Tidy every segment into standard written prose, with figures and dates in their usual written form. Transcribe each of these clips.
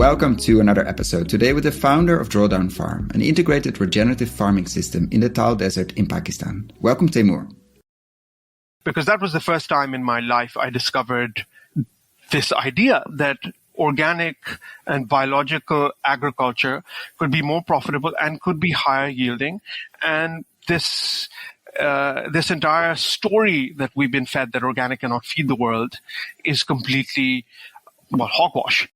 Welcome to another episode. Today with the founder of Drawdown Farm, an integrated regenerative farming system in the Thal Desert in Pakistan. Welcome, Taimur. Because that was the first time in my life I discovered this idea that organic and biological agriculture could be more profitable and could be higher yielding. And this entire story that we've been fed that organic cannot feed the world is completely, hogwash.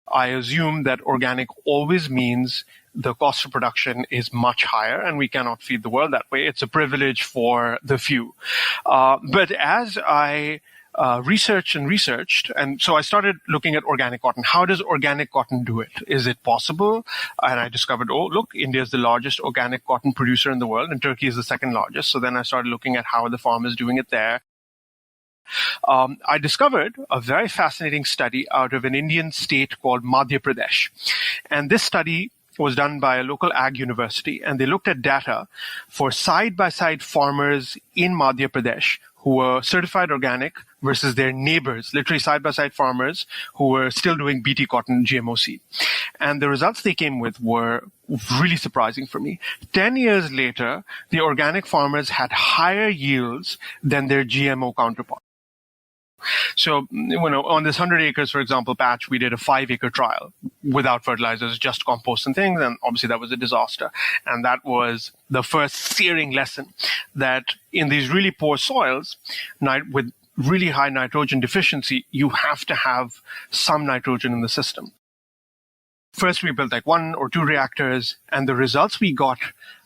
I assume that organic always means the cost of production is much higher and we cannot feed the world that way. It's a privilege for the few. But as I researched, and so I started looking at organic cotton. How does organic cotton do it? Is it possible? And I discovered, India is the largest organic cotton producer in the world, and Turkey is the second largest. So then I started looking at how the farmers doing it there. I discovered a very fascinating study out of an Indian state called Madhya Pradesh. And this study was done by a local ag university, and they looked at data for side-by-side farmers in Madhya Pradesh who were certified organic versus their neighbors, literally side-by-side farmers who were still doing BT cotton GMO seed. And the results they came with were really surprising for me. 10 years later, the organic farmers had higher yields than their GMO counterparts. So, on this 100 acres, for example, patch, we did a 5-acre trial without fertilizers, just compost and things. And obviously that was a disaster. And that was the first searing lesson that in these really poor soils, with really high nitrogen deficiency, you have to have some nitrogen in the system. First, we built like 1 or 2 reactors, and the results we got,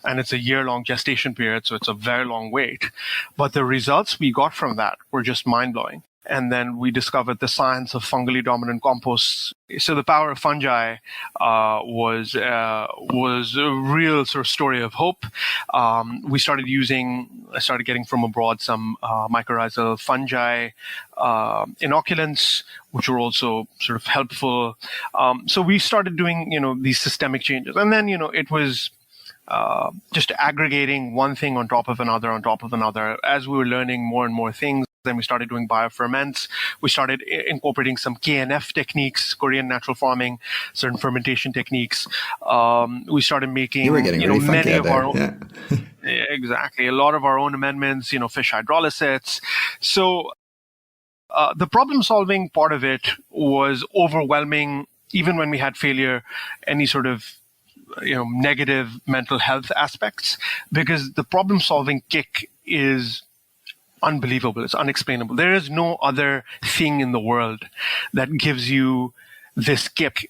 and it's a year-long gestation period, so it's a very long wait, but the results we got from that were just mind-blowing. And then we discovered the science of fungally dominant composts. So the power of fungi was a real sort of story of hope. I started getting from abroad some mycorrhizal fungi inoculants, which were also sort of helpful. So we started doing, these systemic changes. And then, it was just aggregating one thing on top of another. As we were learning more and more things, then we started doing bioferments. We started incorporating some KNF techniques, Korean natural farming, certain fermentation techniques. We started making, you were getting really many of our own. Yeah. Exactly. A lot of our own amendments, fish hydrolysates. So the problem-solving part of it was overwhelming, even when we had failure, any sort of negative mental health aspects, because the problem-solving kick is unbelievable. It's unexplainable. There is no other thing in the world that gives you this kick